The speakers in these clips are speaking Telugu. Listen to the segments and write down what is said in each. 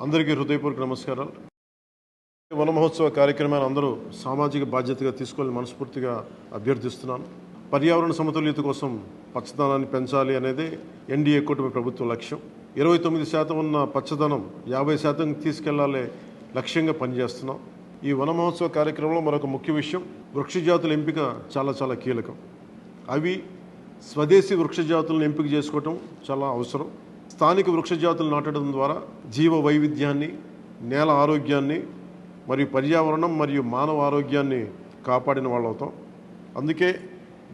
అందరికీ హృదయపూర్వక నమస్కారాలు. వన మహోత్సవ కార్యక్రమాన్ని అందరూ సామాజిక బాధ్యతగా తీసుకోవాలని మనస్ఫూర్తిగా అభ్యర్థిస్తున్నాను. పర్యావరణ సమతుల్యత కోసం పచ్చదనాన్ని పెంచాలి అనేది ఎన్డీఏ కూటమి ప్రభుత్వ లక్ష్యం. 29% ఉన్న పచ్చదనం 50% తీసుకెళ్లాలే లక్ష్యంగా పనిచేస్తున్నాం. ఈ వన మహోత్సవ కార్యక్రమంలో మరొక ముఖ్య విషయం, వృక్షజాతుల ఎంపిక చాలా కీలకం. అవి స్వదేశీ వృక్షజాతులను ఎంపిక చేసుకోవటం చాలా అవసరం. స్థానిక వృక్షజాతులు నాటడం ద్వారా జీవ వైవిధ్యాన్ని, నేల ఆరోగ్యాన్ని మరియు పర్యావరణం మరియు మానవ ఆరోగ్యాన్ని కాపాడిన వాళ్ళు అవుతాం. అందుకే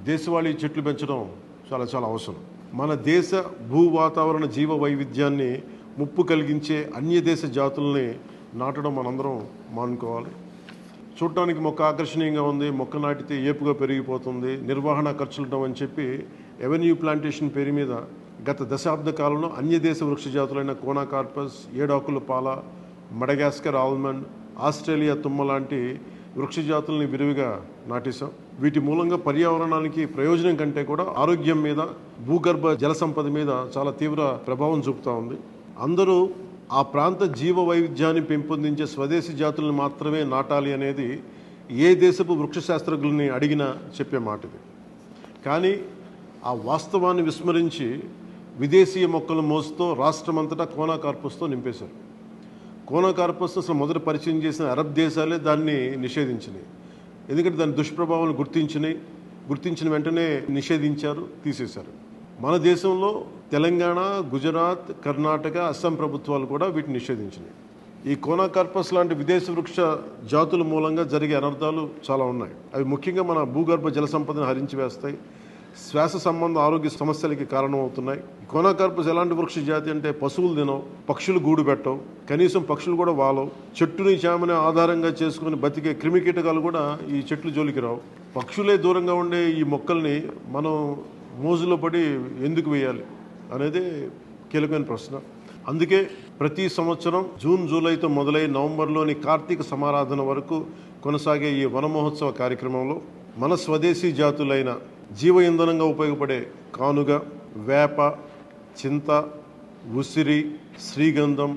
దేశవాళీ చెట్లు పెంచడం చాలా అవసరం. మన దేశ భూ వాతావరణ జీవ వైవిధ్యాన్ని ముప్పు కలిగించే అన్య దేశ జాతుల్ని నాటడం మనందరం మానుకోవాలి. చూడటానికి మొక్క ఆకర్షణీయంగా ఉంది, మొక్క నాటితే ఏపుగా పెరిగిపోతుంది, నిర్వహణ ఖర్చులుంటాం అని చెప్పి ఎవెన్యూ ప్లాంటేషన్ పేరు మీద గత దశాబ్ద కాలంలో అన్యదేశ వృక్షజాతులైన కోనాకార్పస్, ఏడాకుల పాల, మడగాస్కర్ ఆల్మండ్, ఆస్ట్రేలియా తుమ్మ లాంటి వృక్షజాతుల్ని విరివిగా నాటేశాం. వీటి మూలంగా పర్యావరణానికి ప్రయోజనం కంటే కూడా ఆరోగ్యం మీద, భూగర్భ జల సంపద మీద చాలా తీవ్ర ప్రభావం చూపుతూ ఉంది. అందరూ ఆ ప్రాంత జీవ వైవిధ్యాన్ని పెంపొందించే స్వదేశీ జాతులను మాత్రమే నాటాలి అనేది ఏ దేశపు వృక్ష శాస్త్రజ్ఞుల్ని అడిగినా చెప్పే మాట ఇది. కానీ ఆ వాస్తవాన్ని విస్మరించి విదేశీయ మొక్కల మోసుతో రాష్ట్రమంతటా కోనాకార్పస్తో నింపేశారు. కోనాకార్పస్ అసలు మొదట పరిచయం చేసిన అరబ్ దేశాలే దాన్ని నిషేధించినాయి. ఎందుకంటే దాని దుష్ప్రభావాలను గుర్తించిన వెంటనే నిషేధించారు, తీసేశారు. మన దేశంలో తెలంగాణ, గుజరాత్, కర్ణాటక, అస్సాం ప్రభుత్వాలు కూడా వీటిని నిషేధించినాయి. ఈ కోనాకార్పస్ లాంటి విదేశ వృక్ష జాతుల మూలంగా జరిగే అనర్థాలు చాలా ఉన్నాయి. అవి ముఖ్యంగా మన భూగర్భ జల సంపదను హరించి వేస్తాయి, శ్వాస సంబంధ ఆరోగ్య సమస్యలకి కారణమవుతున్నాయి. కోనాకార్పస్ ఎలాంటి వృక్ష జాతి అంటే పశువులు తినవు, పక్షులు గూడు పెట్టవు, కనీసం పక్షులు కూడా వాలవు. చెట్టుని చామని ఆధారంగా చేసుకుని బతికే క్రిమికీటకాలు కూడా ఈ చెట్లు జోలికి రావు. పక్షులే దూరంగా ఉండే ఈ మొక్కల్ని మనం మోజులో పడి ఎందుకు వేయాలి అనేది కీలకమైన ప్రశ్న. అందుకే ప్రతి సంవత్సరం జూన్, జూలైతో మొదలై నవంబర్లోని కార్తీక సమారాధన వరకు కొనసాగే ఈ వన మహోత్సవ కార్యక్రమంలో మన స్వదేశీ జాతులైన జీవ ఇంధనంగా ఉపయోగపడే కానుగ, వేప, చింత, ఉసిరి, శ్రీగంధం,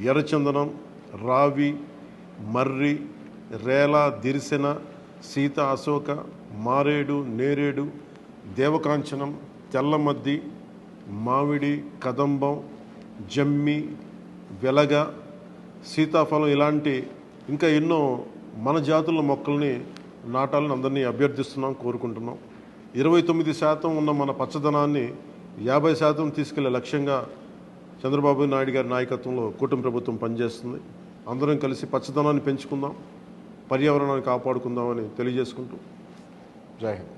ఎర్రచందనం, రావి, మర్రి, రేల, దిరిసెన, సీత, అశోక, మారేడు, నేరేడు, దేవకాంచనం, తెల్లమద్ది, మామిడి, కదంబం, జమ్మి, వెలగ, సీతాఫలం ఇలాంటి ఇంకా ఎన్నో మన జాతుల మొక్కల్ని నాటాలని అందరినీ అభ్యర్థిస్తున్నాం, కోరుకుంటున్నాం. 29% ఉన్న మన పచ్చదనాన్ని 50% తీసుకెళ్లే లక్ష్యంగా చంద్రబాబు నాయుడు గారి నాయకత్వంలో కూటమి ప్రభుత్వం పనిచేస్తుంది. అందరం కలిసి పచ్చదనాన్ని పెంచుకుందాం, పర్యావరణాన్ని కాపాడుకుందామని తెలియజేసుకుంటూ జై హింద్.